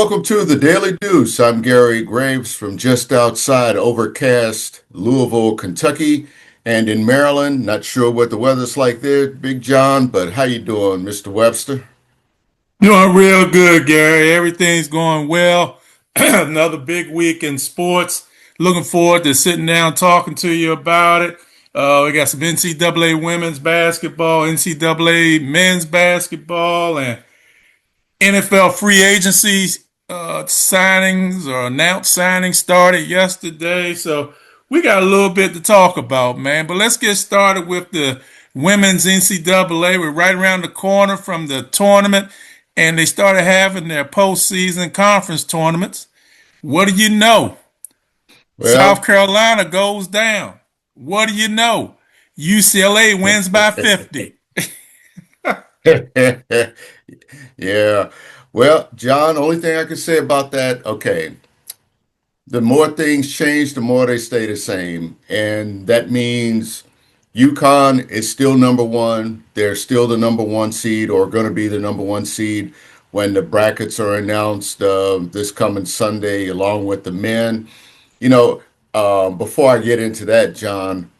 Welcome to the Daily Deuce. I'm Gary Graves from just outside overcast Louisville, Kentucky, and in Maryland. Not sure what the weather's like there, Big John, but how you doing, Mr. Webster? Doing real good, Gary. Everything's going well. Another big week in sports. Looking forward to sitting down talking to you about it. We got some NCAA women's basketball, NCAA men's basketball, and NFL free agencies signings or announced signings started yesterday. So we got a little bit to talk about, man. But let's get started with the women's NCAA. We're right around the corner from the tournament, and they started having their postseason conference tournaments. What do you know? South Well, Carolina goes down. What do you know? UCLA wins by 50. yeah. Well, John, only thing I can say about that, okay, the more things change, the more they stay the same. And that means UConn is still number one. They're still the number one seed or going to be the number one seed when the brackets are announced this coming Sunday, along with the men. Before I get into that, John,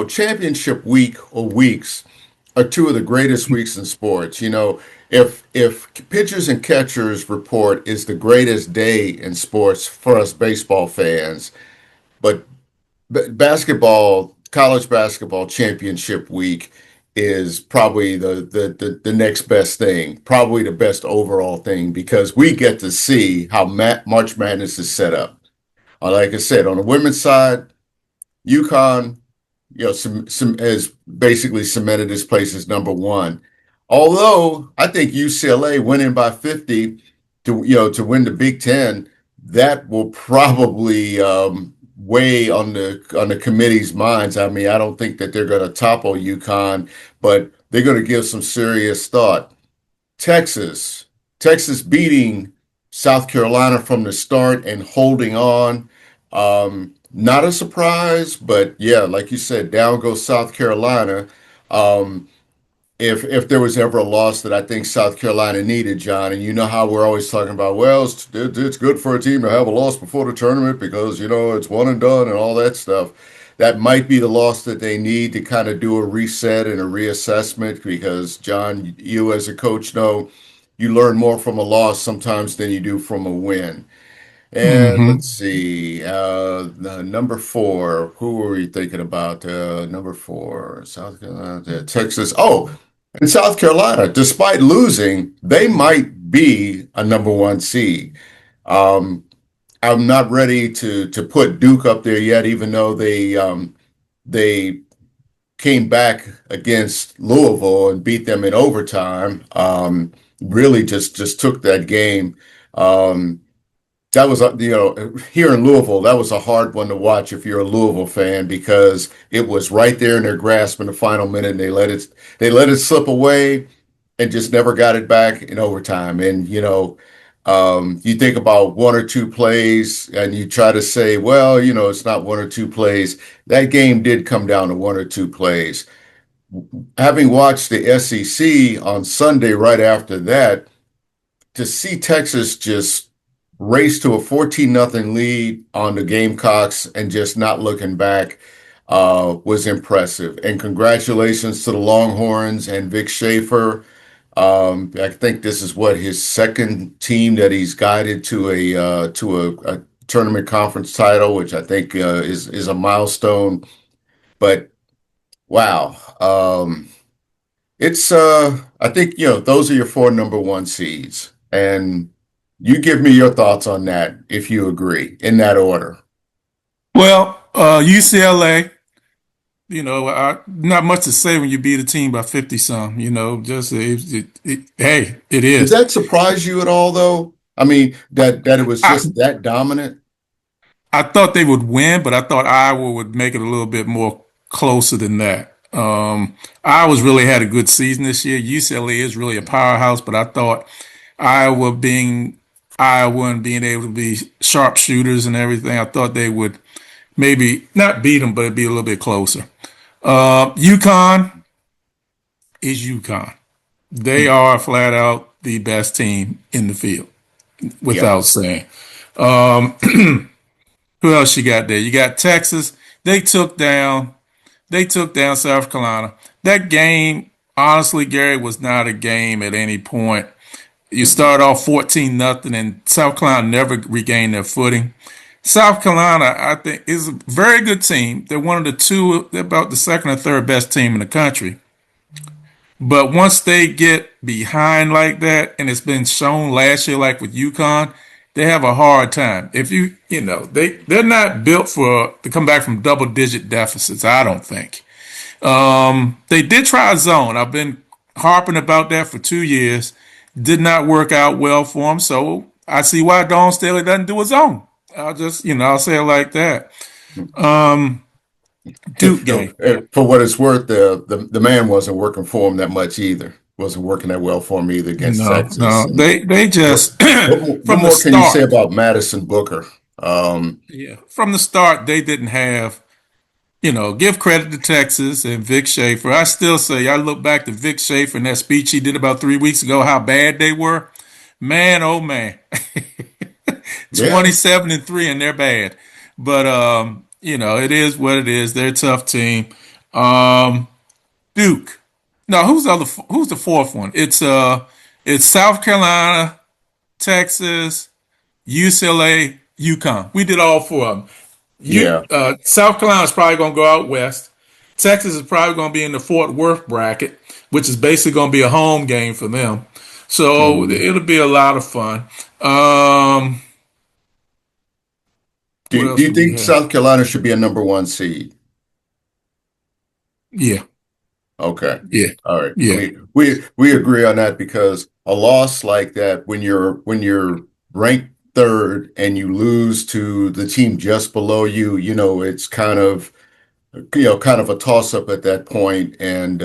championship week or weeks are two of the greatest weeks in sports. If pitchers and catchers report is the greatest day in sports for us baseball fans, but basketball, college basketball championship week is probably the next best thing, probably the best overall thing because we get to see how March Madness is set up. Like I said, on the women's side, UConn, has basically cemented its place as number one. Although I think UCLA winning by 50 to win the Big Ten, that will probably weigh on the committee's minds. I mean, I don't think that they're going to topple UConn, but they're going to give some serious thought. Texas, Texas beating South Carolina from the start and holding on. Not a surprise, but yeah, like you said, down goes South Carolina. Um, if there was ever a loss that I think South Carolina needed, John, and you know how we're always talking about, well, it's good for a team to have a loss before the tournament because it's one and done and all that stuff. That might be the loss that they need to kind of do a reset and a reassessment because, John, you as a coach know you learn more from a loss sometimes than you do from a win. And let's Mm-hmm. see, number four, who were we thinking about? Number four, South Carolina, Texas. Oh, and South Carolina, despite losing, they might be a number one seed. Um, I'm not ready to put Duke up there yet, even though they came back against Louisville and beat them in overtime. Really just took that game. Um, that was, here in Louisville, that was a hard one to watch if you're a Louisville fan because it was right there in their grasp in the final minute and they let it slip away and just never got it back in overtime. And, you think about one or two plays and you try to say, well, it's not one or two plays. That game did come down to one or two plays. Having watched the SEC on Sunday right after that, to see Texas just race to a 14-0 lead on the Gamecocks and just not looking back was impressive. And congratulations to the Longhorns and Vic Schaefer. I think this is what his second team that he's guided to a tournament conference title, which I think is a milestone. But wow, it's I think those are your four number one seeds, and you give me your thoughts on that if you agree in that order. Well, UCLA, not much to say when you beat a team by 50 some, just hey, it Does is. that surprise you at all, though? I mean, that it was I, just that dominant. I thought they would win, but I thought Iowa would make it a little bit more closer than that. Iowa's really had a good season this year. UCLA is really a powerhouse, but I thought Iowa being Iowa and being able to be sharpshooters and everything, I thought they would maybe not beat them, but it'd be a little bit closer. UConn is UConn. They are flat out the best team in the field. Yep. without saying. Um, who else you got there? You got Texas. They took down they took down South Carolina. That game, honestly, Gary, was not a game at any point. You Mm-mm. start off 14 nothing, and South Carolina never regained their footing. South Carolina, I think, is a very good team. They're one of the two, they're about the second or third best team in the country. But once they get behind like that, and it's been shown last year, like with UConn, they have a hard time. If they're not built for to come back from double digit deficits. I don't think. They did try a zone. I've been harping about that for 2 years. Did not work out well for them. So I see why Dawn Staley doesn't do a zone. I'll say it like that. Duke game. For what it's worth, the man wasn't working for him that much either. Wasn't working that well for him either against No, Texas. no. And They what just what from the more can you say start. about Madison Booker? Yeah, from the start, they didn't have. Give credit to Texas and Vic Schaefer. I still say I look back to Vic Schaefer and that speech he did about 3 weeks ago, how bad they were. Man, oh man, Yeah, 27-3 and they're bad. But it is what it is. They're a tough team. Um, Duke. No, who's the fourth one? It's South Carolina, Texas, UCLA, UConn. We did all four of them. yeah. South Carolina is probably going to go out west. Texas is probably going to be in the Fort Worth bracket, which is basically going to be a home game for them. So Mhm. it'll be a lot of fun. Um, what Do else you do we think have? South Carolina should be a number one seed? Yeah, Okay. yeah, All right. yeah. We agree on that because a loss like that, when you're ranked third and you lose to the team just below you, it's kind of a toss up at that point, and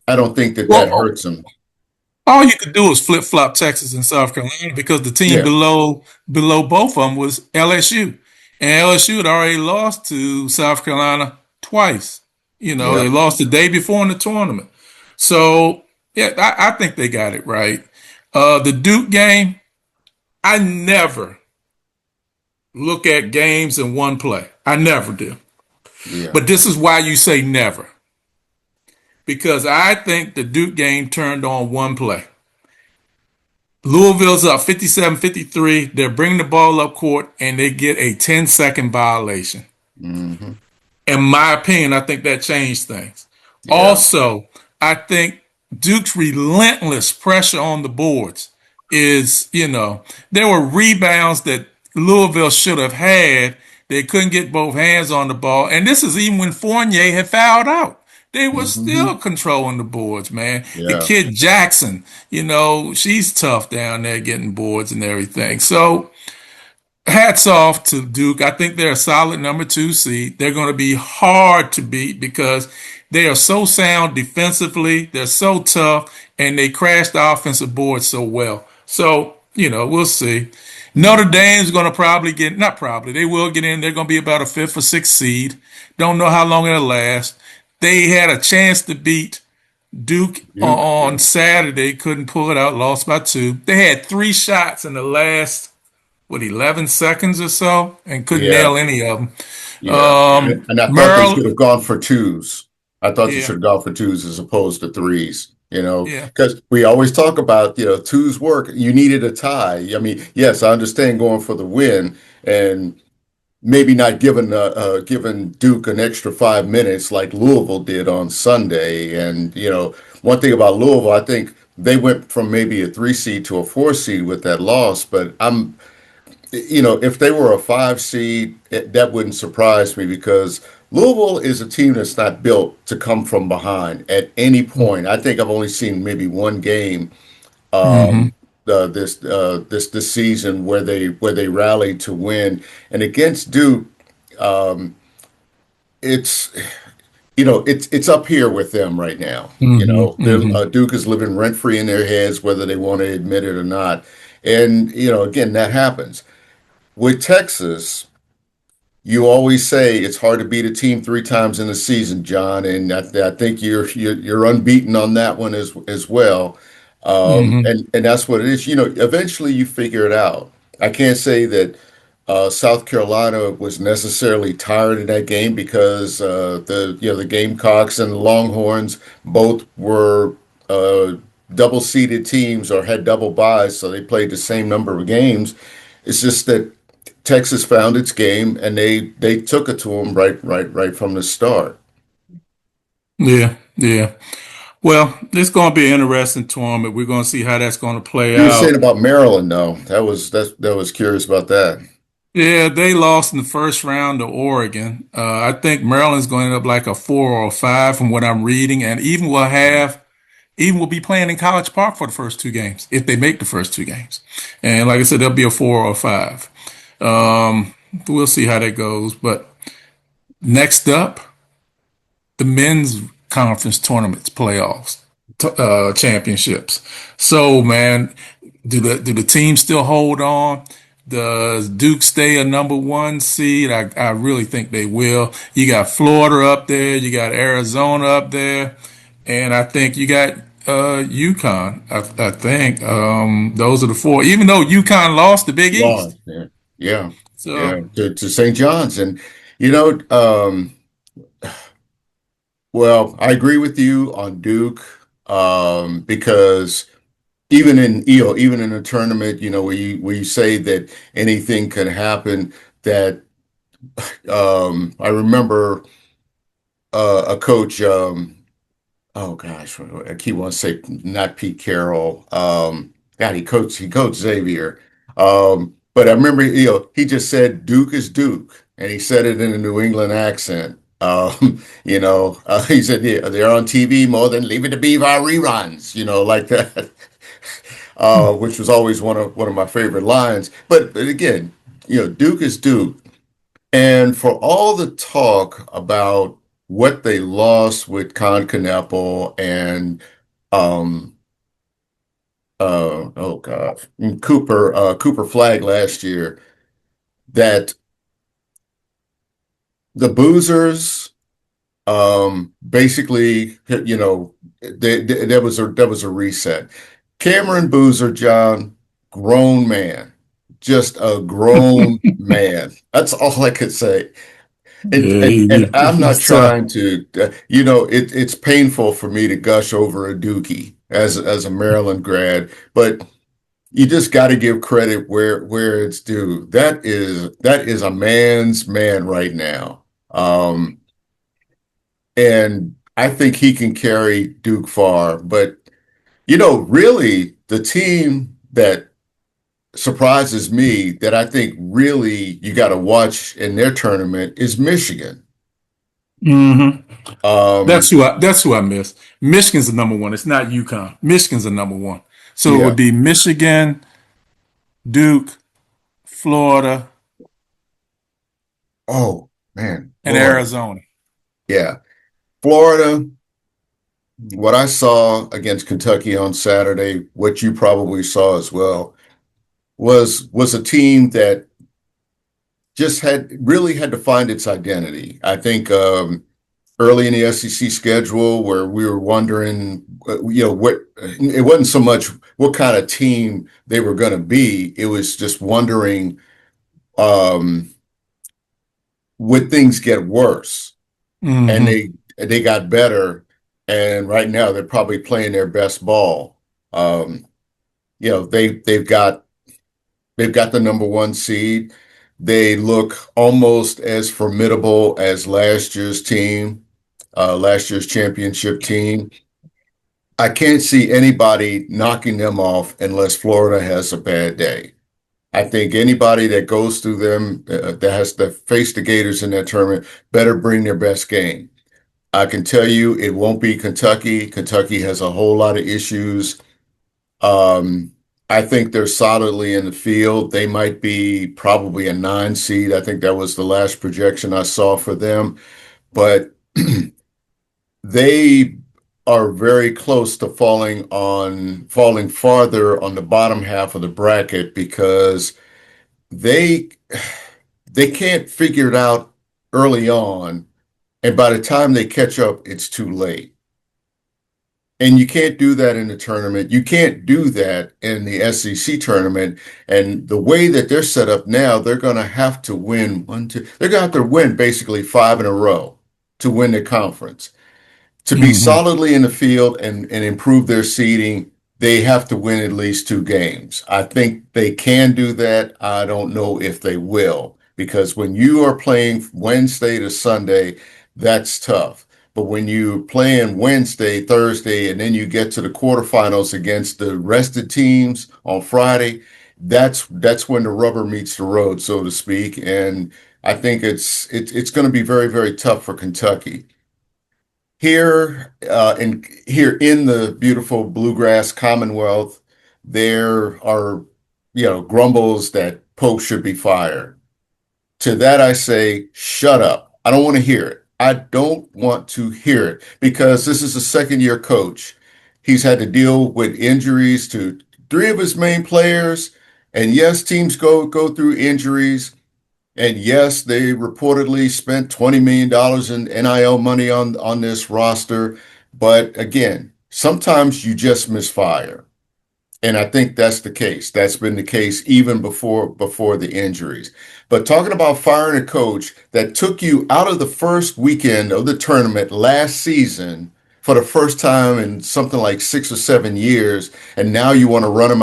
I don't think that Well, hurts them. all you could do is flip flop Texas and South Carolina because the team Yeah. below both of them was LSU, and LSU had already lost to South Carolina twice. Yeah. They lost the day before in the tournament. So yeah, I think they got it right. The Duke game, I never look at games in one play. I never do. Yeah. But this is why you say never. Because I think the Duke game turned on one play. Louisville's up 57-53. They're bringing the ball up court and they get a 10-second violation. Hmm. In my opinion, I think that changed things. Yeah. Also, I think Duke's relentless pressure on the boards there were rebounds that Louisville should have had. They couldn't get both hands on the ball. And this is even when Fournier had fouled out. They were still Hmm. controlling the boards, man. The Yeah. kid Jackson, she's tough down there getting boards and everything. So hats off to Duke. I think they're a solid number two seed. They're going to be hard to beat because they are so sound defensively. They're so tough and they crash the offensive board so well. So, we'll see. Notre Dame's going to probably get, not probably, they will get in. They're going to be about a fifth or sixth seed. Don't know how long it'll last. They had a chance to beat Duke Duke. on Yeah. Saturday, couldn't pull it out, lost by two. They had three shots in the last 11 seconds or so and couldn't Yeah. nail any of them. Yeah. And I thought they Maryland, should have gone for twos. I thought they yeah, should have gone for twos as opposed to threes. yeah. Because we always talk about, twos work. You needed a tie. I mean, yes, I understand going for the win and maybe not giving Duke an extra 5 minutes like Louisville did on Sunday. And, one thing about Louisville, I think they went from maybe a three seed to a four seed with that loss. But if they were a five seed, that wouldn't surprise me because Louisville is a team that's not built to come from behind at any point. I think I've only seen maybe one game Mm-hmm. this season where they rallied to win, and against Duke, it's it's up here with them right now. Mm-hmm. Mm-hmm. Duke is living rent free in their heads, whether they want to admit it or not. And again, that happens with Texas. You always say it's hard to beat a team three times in a season, John, and I think you're unbeaten on that one as well. Hmm. And that's what it is. Eventually you figure it out. I can't say that South Carolina was necessarily tired in that game because the Gamecocks and the Longhorns both were uh, double seeded teams or had double byes, so they played the same number of games. It's just that Texas found its game and they took it to them right from the start. Yeah, yeah. Well, it's going to be an interesting tournament. We're going to see how that's going to play You were saying out. about Maryland, though. That was curious about that. Yeah, they lost in the first round to Oregon. I think Maryland's going to end up like a 4 or 5 from what I'm reading, and even will be playing in College Park for the first 2 games if they make the first 2 games. And like I said, they'll be a 4 or 5. Um, we'll see how that goes. But next up, the men's conference tournaments playoffs, championships. So, man, do the teams still hold on? Does Duke stay a number 1 seed? I really think they will. You got Florida up there, you got Arizona up there, and I think you got UConn. I think those are the 4. Even though UConn lost the Big Law, East, yeah, yeah, so yeah, to St. John's, and you know, well, I agree with you on Duke, because even in a tournament, where you say that anything can happen, that I remember a coach. Oh gosh, I keep wanting to say not Pete Carroll. God, he coached Xavier. But I remember, he just said Duke is Duke, and he said it in a New England accent. He said, yeah, they're on TV more than Leave It to Beaver reruns, like that, which was always one of my favorite lines. But again, Duke is Duke. And for all the talk about what they lost with Con Knappel and um oh God, Cooper Flag last year, that the boozers basically, there was a reset. Cameron Boozer, John, grown man, just a grown man. That's all I could say. And yeah, and and I'm not he's tough. trying to, it's painful for me to gush over a Dookie as a Maryland grad, but you just got to give credit where it's due. That is a man's man right now, and I think he can carry Duke far. But really, the team that surprises me that I think really you got to watch in their tournament is Michigan. Hmm. Um, That's who I miss. Michigan's the number 1. It's not UConn. Michigan's the number 1. So it yeah. would be Michigan, Duke, Florida, Oh man, and Florida. Arizona. Yeah. Florida, what I saw against Kentucky on Saturday, what you probably saw as well, was a team that just had to find its identity. I think early in the SEC schedule where we were wondering, what it wasn't so much what kind of team they were going to be. It was just wondering, um, would things get worse? And Hmm. they got better, and right now they're probably playing their best ball. Um, they've got the number 1 seed. They look almost as formidable as last year's championship team. I can't see anybody knocking them off unless Florida has a bad day. I think anybody that goes through them, that has to face the Gators in that tournament, better bring their best game. I can tell you it won't be Kentucky. Kentucky has a whole lot of issues. Um, I think they're solidly in the field. They might be probably a 9 seed. I think that was the last projection I saw for them. But they are very close to falling farther on the bottom half of the bracket because they they can't figure it out early on, and by the time they catch up, it's too late. And you can't do that in the tournament. You can't do that in the SEC tournament. And the way that they're set up now, they're going to have to win one, two. They're going to have to win basically five in a row to win the conference. To be Hmm. solidly in the field and improve their seeding, they have to win at least two games. I think they can do that. I don't know if they will, because when you are playing Wednesday to Sunday, that's tough. But when you're playing Wednesday, Thursday, and then you get to the quarterfinals against the rested teams on Friday, that's when the rubber meets the road, so to speak. And I think it's going to be very, very tough for Kentucky. Here in the beautiful bluegrass Commonwealth, there are, grumbles that Pope should be fired. To that I say, shut up. I don't want to hear it. I don't want to hear it because this is a second year coach. He's had to deal with injuries to three of his main players. And yes, teams go through injuries. And yes, they reportedly spent $20 million in NIL money on this roster. But again, sometimes you just misfire. And I think that's the case. That's been the case even before the injuries. But talking about firing a coach that took you out of the first weekend of the tournament last season for the first time in something like 6 or 7 years, and now you want to run them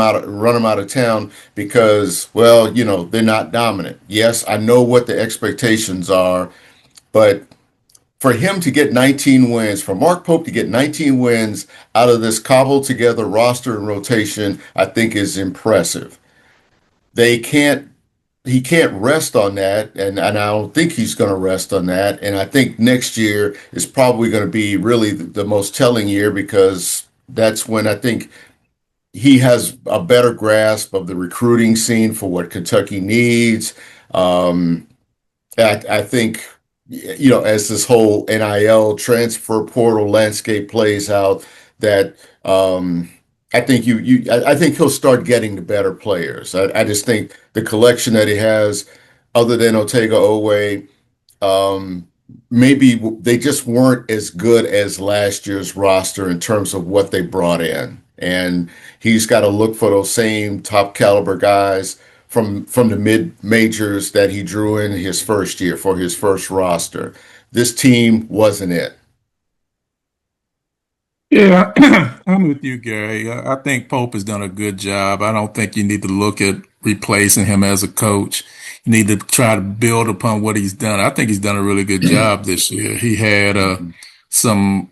out of town because, well, they're not dominant. Yes, I know what the expectations are, but for him to get 19 wins, for Mark Pope to get 19 wins out of this cobbled together roster and rotation, I think is impressive. They can't he can't rest on that, and I don't think he's going to rest on that. And I think next year is probably going to be really the most telling year because that's when I think he has a better grasp of the recruiting scene for what Kentucky needs. Um, I think, as this whole NIL transfer portal landscape plays out, that I think he'll start getting the better players. I just think the collection that he has, other than Otega Owe, um, maybe they just weren't as good as last year's roster in terms of what they brought in. And he's got to look for those same top caliber guys from the mid majors that he drew in his first year for his first roster. This team wasn't it. Yeah, I'm with you, Gary. I think Pope has done a good job. I don't think you need to look at replacing him as a coach. You need to try to build upon what he's done. I think he's done a really good job this year. He had some,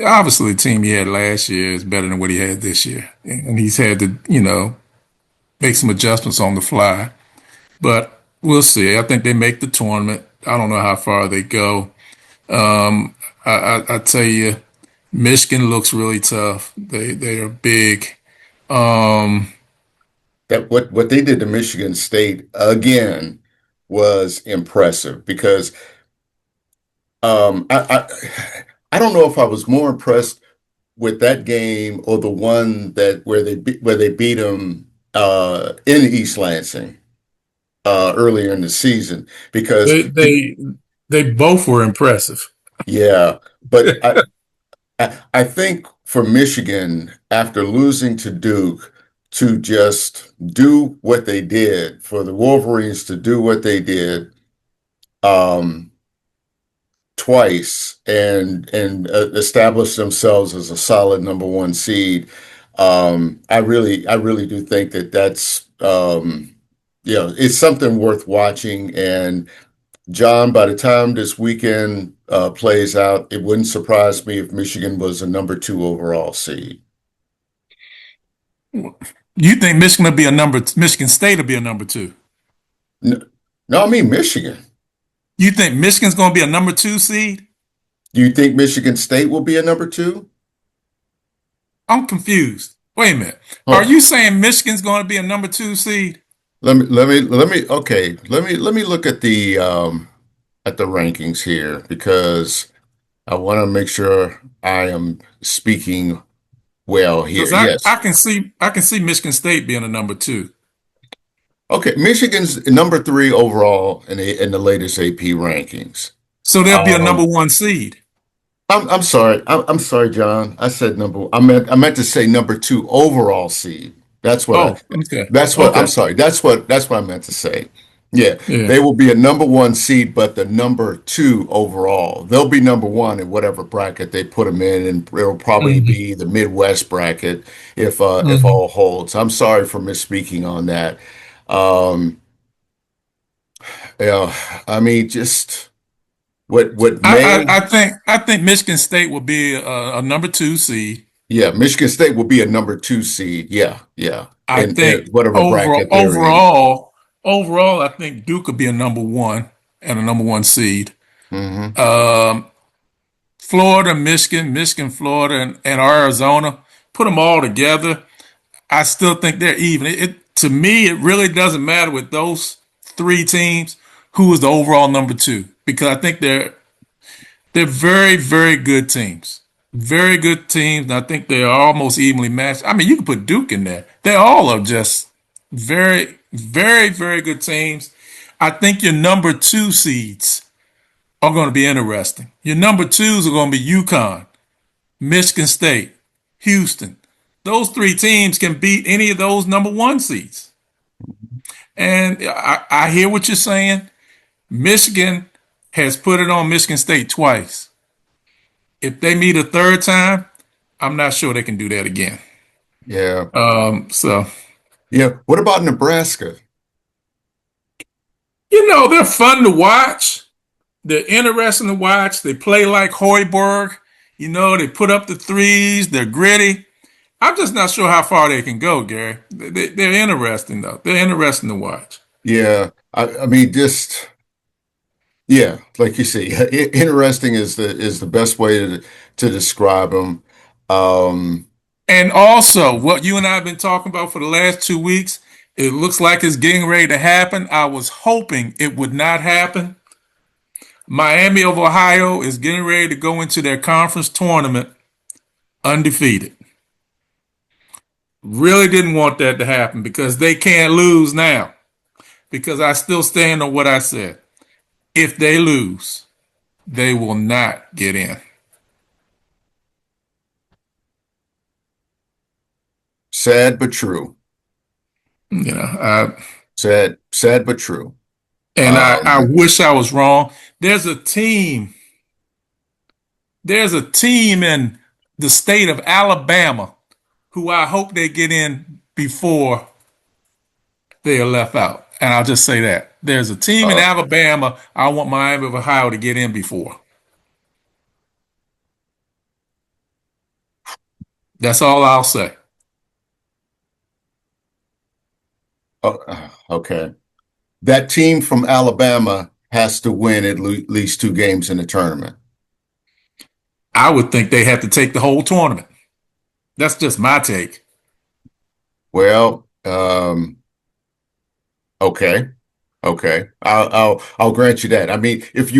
obviously, the team he had last year is better than what he had this year. And he's had to, make some adjustments on the fly. But we'll see. I think they make the tournament. I don't know how far they go. Um, I tell you, Michigan looks really tough. They are big. Um, That what they did to Michigan State again was impressive because I don't know if I was more impressed with that game or the one that where they beat them in East Lansing earlier in the season because they they they both were impressive. yeah, but I think for Michigan after losing to Duke to just do what they did for the Wolverines to do what they did um, twice and establish themselves as a solid number one seed. I really do think that that's it's something worth watching. And John, by the time this weekend plays out, it wouldn't surprise me if Michigan was a number two overall seed. You think Michigan State will be a number two? No, no, I mean Michigan. You think Michigan's going to be a number two seed? Do you think Michigan State will be a number two? I'm confused. Wait a minute. Are Huh. you saying Michigan's going to be a number two seed? Okay, let me look at the rankings here because I want to make sure I am speaking well here. Because I, Yes. I can see Michigan State being a number two. Okay, Michigan's number three overall in the latest AP rankings. So they'll be a number Um, one seed. I'm sorry. I'm sorry, John. I said number. I meant to say number two overall seed. That's what I. Oh, okay. That's what I'm Okay. sorry. That's what I meant to say. Yeah, Yeah. they will be a number one seed, but the number two overall. They'll be number one in whatever bracket they put them in, and it'll probably Hmm. be the Midwest bracket if Hmm. all holds. I'm sorry for misspeaking on that. Um, yeah, I mean, just what may. I think Michigan State will be a number two seed. Yeah, Michigan State will be a number two seed. Yeah, yeah, I in think whatever bracket they're in. overall, I think Duke could be a number one and a number one seed. Hmm. Um, Florida, Michigan, Florida, and Arizona, put them all together. I still think they're even. To me, it really doesn't matter with those three teams who is the overall number two because I think they're very good teams, very good teams. And I think they're almost evenly matched. I mean, you can put Duke in there. They all are just very good teams. I think your number two seeds are going to be interesting. Your number twos are going to be UConn, Michigan State, Houston. Those three teams can beat any of those number one seeds. And I hear what you're saying. Michigan has put it on Michigan State twice. If they meet a third time, I'm not sure they can do that again. Yeah, So, yeah. What about Nebraska? they're fun to watch. They're interesting to watch. They play like Hoiberg. They put up the threes. They're gritty. I'm just not sure how far they can go, Gary. They're interesting, though. They're interesting to watch. Yeah, I mean, just yeah, like you say, interesting is the best way to describe them. Um, And also, what you and I have been talking about for the last 2 weeks, it looks like it's getting ready to happen. I was hoping it would not happen. Miami of Ohio is getting ready to go into their conference tournament undefeated. Really didn't want that to happen because they can't lose now. Because I still stand on what I said. If they lose, they will not get in. Sad but true. You know, I, Sad but true. and I Um, wish I was wrong. There's a team. There's a team in the state of Alabama who I hope they get in before they are left out. And I'll just say that. There's a team in uh, Alabama I want Miami of Ohio to get in before. That's all I'll say. okay. That team from Alabama has to win at least two games in the tournament. I would think they have to take the whole tournament. That's just my take. Well, okay. Okay, I'll grant you that. I mean, if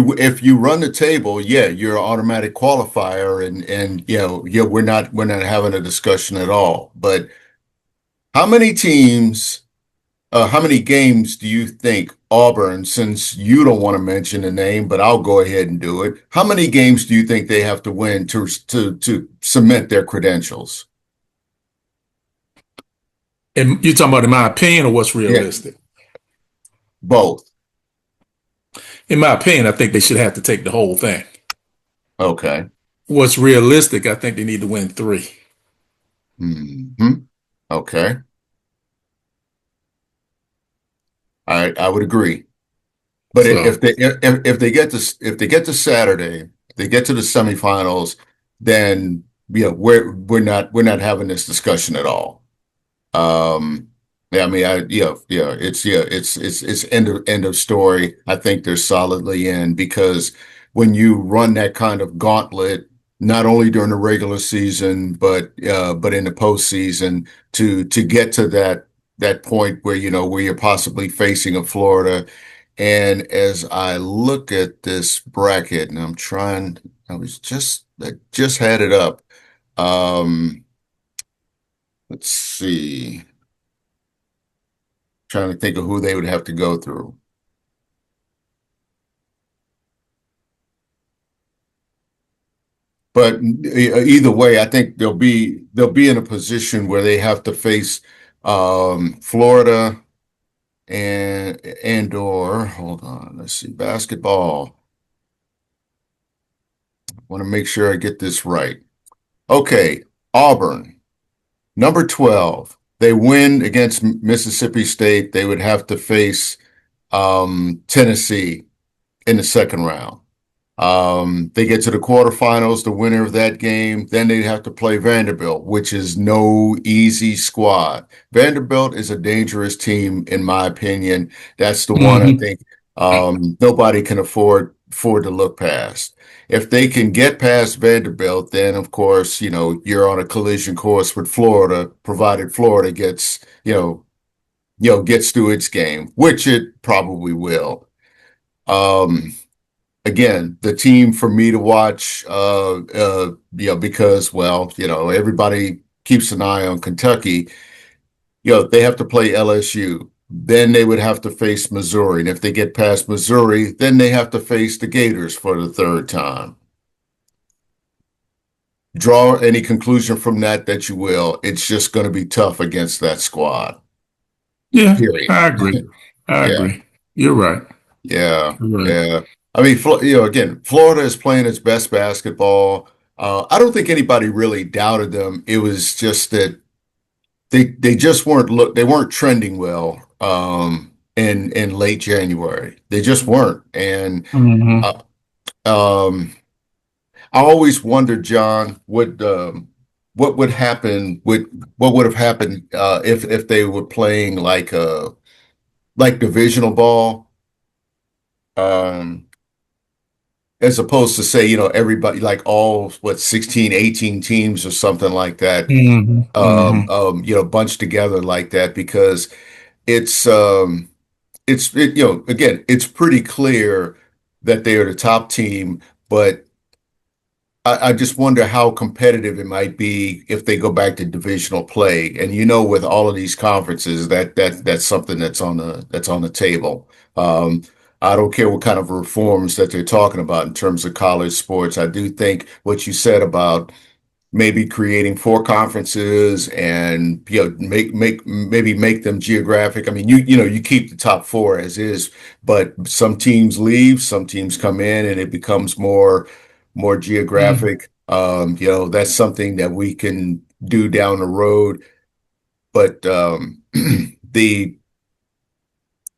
you run the table, yeah, you're an automatic qualifier, and yeah, we're not having a discussion at all. But how many teams, how many games do you think Auburn, since you don't want to mention the name, but I'll go ahead and do it. How many games do you think they have to win to cement their credentials? And you're talking about in my opinion or what's Yeah, realistic? both. In my opinion, I think they should have to take the whole thing. Okay. What's realistic, I think they need to win three. Okay. I would agree. But So if they get to Saturday, if they get to the semifinals, then we're not having this discussion at all. Yeah, I mean, it's end of story. I think they're solidly in because when you run that kind of gauntlet, not only during the regular season, but in the postseason, to get to that point where you're possibly facing a Florida. And as I look at this bracket, and I just had it up. Let's see. Trying to think of who they would have to go through. but either way, I think they'll be in a position where they have to face Florida and or hold on, let's see, basketball. I want to make sure I get this right. Okay, Auburn, number 12. They win against Mississippi State. They would have to face Tennessee in the second round. They get to the quarterfinals, the winner of that game, then they have to play Vanderbilt, which is no easy squad. Vanderbilt is a dangerous team, in my opinion. That's the one I Hmm. think nobody can afford to look past. If they can get past Vanderbilt, then of course, you're on a collision course with Florida, provided Florida gets through its game, which it probably will. Um, Again, the team for me to watch, because, well, everybody keeps an eye on Kentucky. They have to play LSU. Then they would have to face Missouri. And if they get past Missouri, then they have to face the Gators for the third time. Draw any conclusion from that you will. It's just going to be tough against that squad. Yeah, Period. I agree. I Yeah. agree. You're right. Yeah, You're right. yeah. I mean, again, Florida is playing its best basketball. I don't think anybody really doubted them. It was just that they just they weren't trending well in late January. They just weren't. And Hmm. uh, um, I always wondered, John, what would happen with what would have happened if they were playing like divisional ball. Um, as opposed to say, everybody like all 16, 18 teams or something like that, Hmm. Hmm. bunched together like that because it's again, it's pretty clear that they are the top team, but I just wonder how competitive it might be if they go back to divisional play. And with all of these conferences, that's something that's on the table. Um, I don't care what kind of reforms that they're talking about in terms of college sports. I do think what you said about maybe creating four conferences and maybe make them geographic. I mean, you keep the top four as is, but some teams leave, some teams come in, and it becomes more Hmm. geographic. That's something that we can do down the road. But the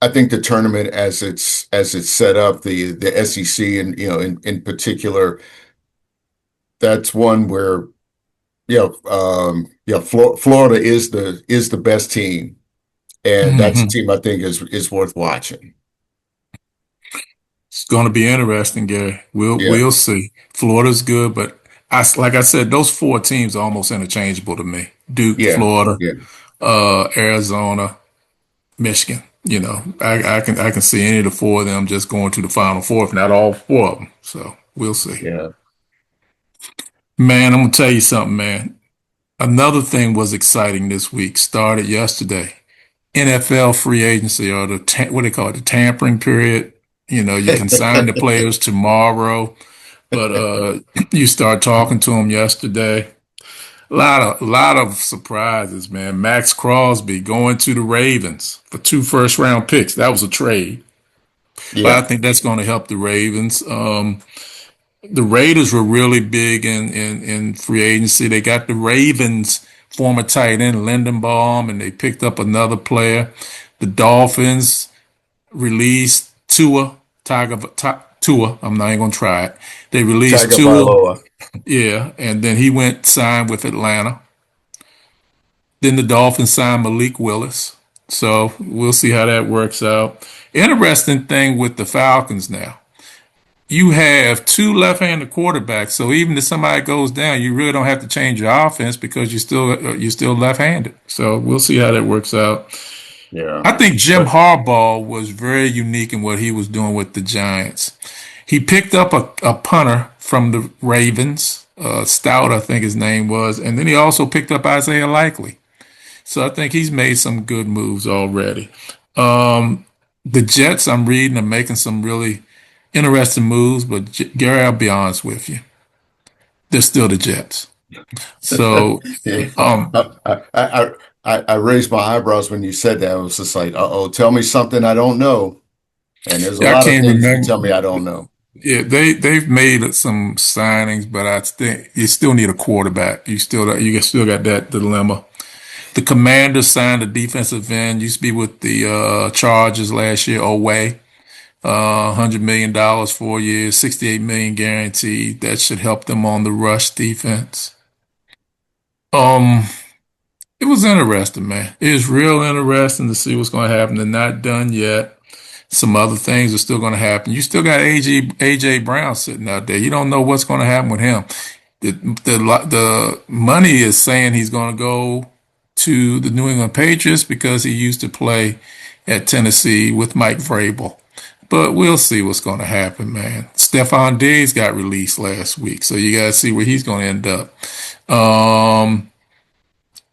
I think the tournament as it's set up, the SEC and in particular, that's one where Florida is the best team, and that's a Hmm. team I think is worth watching. It's going to be interesting, Gary. We'll Yeah, we'll see. Florida's good, but like I said, those four teams are almost interchangeable to me. Duke, yeah, Florida, yeah, Arizona, Michigan. I can see any of the four of them just going to the Final Four, if not all four of them. So we'll see. yeah. Man, I'm gonna tell you something, man. Another thing was exciting this week. Started yesterday. NFL free agency, or what they call it, the tampering period. You can sign the players tomorrow, but you start talking to them yesterday. A lot of surprises, man. Max Crosby going to the Ravens for two first round picks. That was a trade, but I Yeah. think that's going to help the Ravens. The Raiders were really big in free agency. They got the Ravens former tight end Lindenbaum, and they picked up another player. The Dolphins released Tua. I'm not even gonna try it. They released Tiger Tua, Bailoa. yeah, and then he went signed with Atlanta. Then the Dolphins signed Malik Willis. So we'll see how that works out. Interesting thing with the Falcons now. You have two left-handed quarterbacks, so even if somebody goes down, you really don't have to change your offense because you're still left-handed. So we'll see how that works out. Yeah. I think Jim But Harbaugh was very unique in what he was doing with the Giants. He picked up a punter from the Ravens, Stout, I think his name was, and then he also picked up Isaiah Likely. So I think he's made some good moves already. The Jets, I'm reading, are making some really interesting moves, but Gary, I'll be honest with you. They're still the Jets. So, Yeah. um, I raised my eyebrows when you said that. I was just like, uh-oh, tell me something I don't know. And there's a I lot of can't things you can tell remember. me I don't know. Yeah, they've made some signings, but I think you still need a quarterback. You still got that dilemma. The Commanders signed a defensive end. Used to be with the Chargers last year. Away, $100 million 4 years, 68 million guaranteed. That should help them on the rush defense. Um, it was interesting, man. It is real interesting to see what's going to happen. They're not done yet. Some other things are still going to happen. You still got AJ Brown sitting out there. You don't know what's going to happen with him. The money is saying he's going to go to the New England Patriots because he used to play at Tennessee with Mike Vrabel. But we'll see what's going to happen, man. Stephon Diggs got released last week, so you got to see where he's going to end up.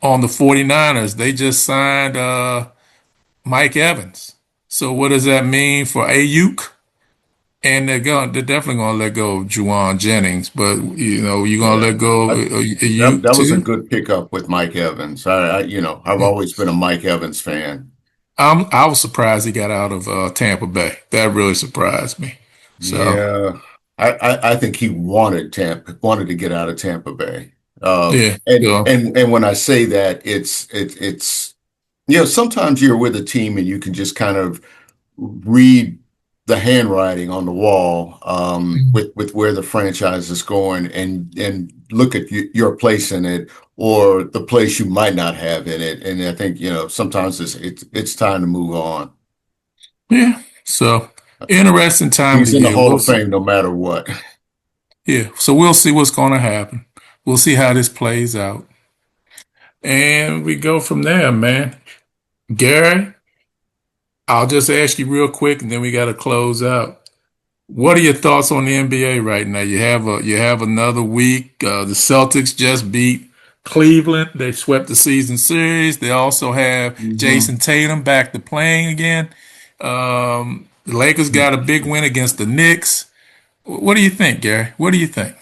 On the 49ers, they just signed Mike Evans. So what does that mean for Ayuk? And they're definitely gonna let go of Juwan Jennings, but you're gonna Yeah. let go I, of Ayuk that was a too. good pickup with Mike Evans. I've Yeah. always been a Mike Evans fan. I was surprised he got out of Tampa Bay. That really surprised me. So Yeah, I think he wanted to get out of Tampa Bay. yeah, so And when I say that, it's sometimes you're with a team and you can just kind of read the handwriting on the wall with where the franchise is going and look at your place in it or the place you might not have in it. And I think sometimes it's time to move on. yeah, so interesting time of He's the in the year. Hall of Fame no matter what. So we'll see what's going to happen. We'll see how this plays out, and we go from there, man. Gary, I'll just ask you real quick, and then we got to close out. What are your thoughts on the NBA right now? You have another week. The Celtics just beat Cleveland. They swept the season series. They also have Mhm. Jason Tatum back to playing again. The Lakers got a big win against the Knicks. What do you think, Gary? What do you think?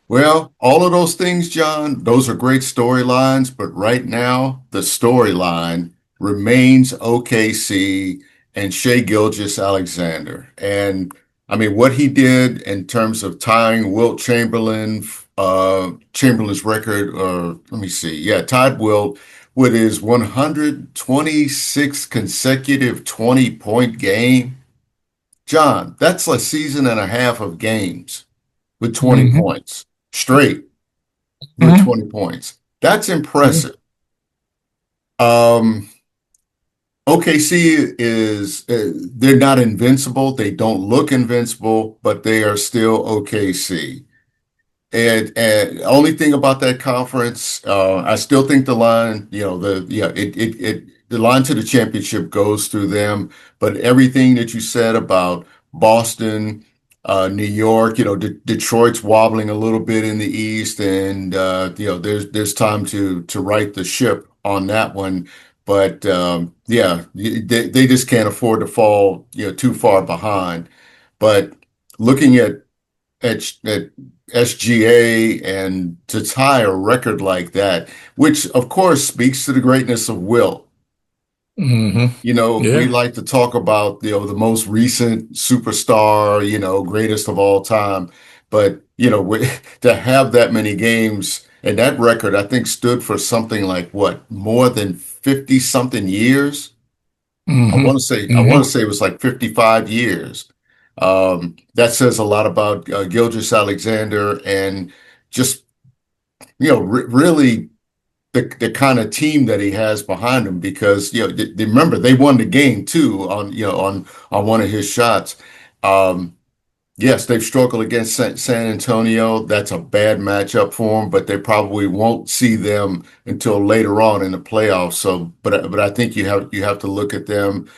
Well, all of those things, John, those are great storylines, but right now the storyline remains OKC and Shea Gilgeous-Alexander. And I mean, what he did in terms of tying Wilt Chamberlain's record, let me see, yeah, tied Wilt with his 126th consecutive 20-point game. John, that's a season and a half of games with 20 Mm-hmm. points straight with Mm-hmm. 20 points. That's Mm-hmm. impressive. Um, OKC they're not invincible. They don't look invincible, but they are still OKC. And only thing about that conference, I still think the line, the line to the championship goes through them. But everything that you said about Boston, New York, Detroit's wobbling a little bit in the East, and there's time to right the ship on that one. But yeah, they just can't afford to fall, too far behind. But looking at SGA and to tie a record like that, which of course speaks to the greatness of Wilt. Mm-hmm. We Yeah. like to talk about, the most recent superstar, greatest of all time. But, to have that many games and that record, I think stood for something like what, more than 50 something years? Mm-hmm. I want to Mm-hmm. say it was like 55 years. That says a lot about Gilgeous Alexander and just, really the kind of team that he has behind him because, remember they won the game too on one of his shots. Um, yes, they've struggled against San Antonio. That's a bad matchup for them, but they probably won't see them until later on in the playoffs. So, but I think you have to look at them.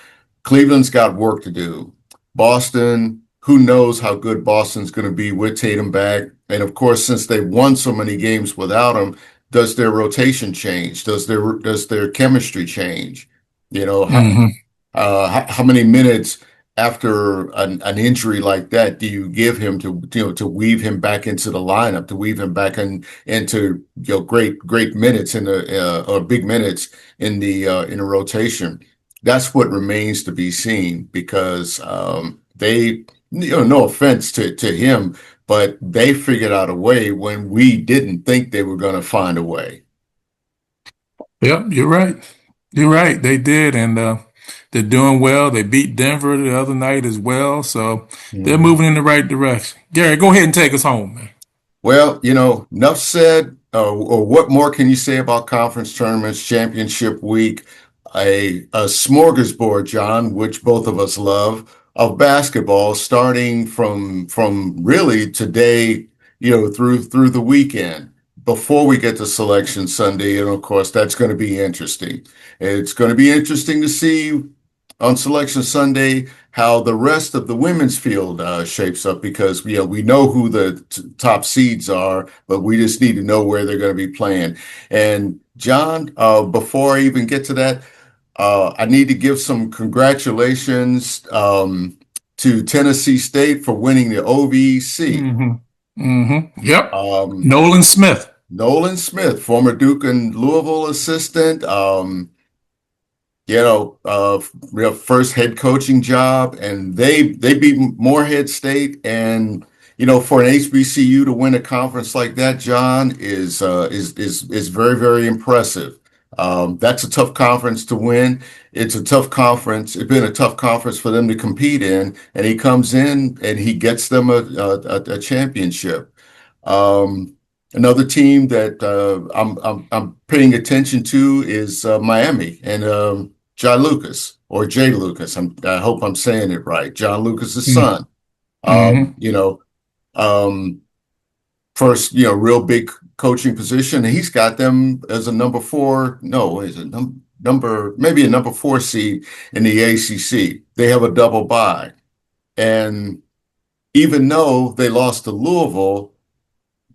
Cleveland's got work to do. Boston, who knows how good Boston's going to be with Tatum back. And of course, since they've won so many games without him, does their rotation change? Does their chemistry change? You know, how, Mm-hmm. how many minutes after an injury like that, do you give him to weave him back into the lineup, to weave him back into great minutes in the or big minutes in the rotation? That's what remains to be seen because they, no offense to him, but they figured out a way when we didn't think they were going to find a way. Yep, you're right. You're right. They did, and they're doing well. They beat Denver the other night as well, so they're Mhm. moving in the right direction. Gary, go ahead and take us home, man. Well, enough said. Or what more can you say about conference tournaments, championship week, a smorgasbord, John, which both of us love, of basketball, starting from really today, through the weekend. Before we get to Selection Sunday, and of course, that's going to be interesting. It's going to be interesting to see on Selection Sunday how the rest of the women's field shapes up because we know who the top seeds are, but we just need to know where they're going to be playing. And John, before I even get to that, I need to give some congratulations to Tennessee State for winning the OVC. Yep. Um, Nolan Smith. Nolan Smith, former Duke and Louisville assistant. Real first head coaching job, and they beat Morehead State, and for an HBCU to win a conference like that, John, is very very impressive. That's a tough conference to win. It's a tough conference. It's been a tough conference for them to compete in, and he comes in and he gets them a championship. Um, Another team that I'm paying attention to is Miami and John Lucas or Jay Lucas. I hope I'm saying it right. John Lucas's son. Mm-hmm. You know, um, first real big coaching position. And he's got them as a number four. No, is it number maybe a number four seed in the ACC. They have a double bye, and even though they lost to Louisville,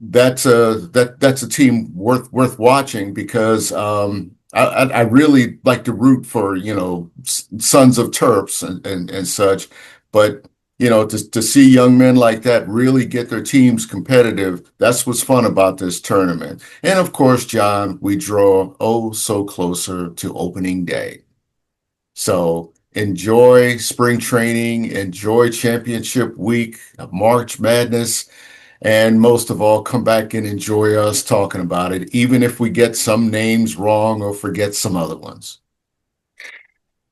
that's a team worth watching because I really like to root for sons of Terps and such, but to see young men like that really get their teams competitive, that's what's fun about this tournament. And of course, John, we draw oh so closer to opening day. So enjoy spring training, enjoy championship week, March Madness. And most of all, come back and enjoy us talking about it, even if we get some names wrong or forget some other ones.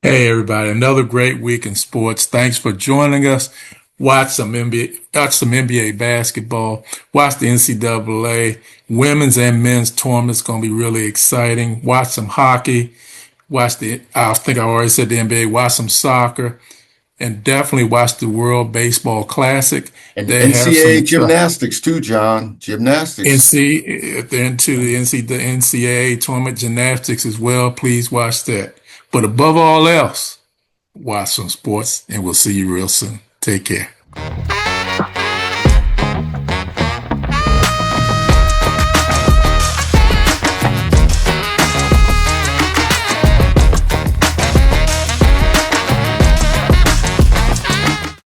Hey, everybody, another great week in sports. Thanks for joining us. Watch some NBA basketball. Watch the NCAA women's and men's tournaments. Going to be really exciting. Watch some hockey. I think I already said the NBA. Watch some soccer and definitely watch the World Baseball Classic. And They have some NCAA exciting. gymnastics too, John. Gymnastics. NC, if they're into the NCAA tournament gymnastics as well, please watch that. But above all else, watch some sports, and we'll see you real soon. Take care.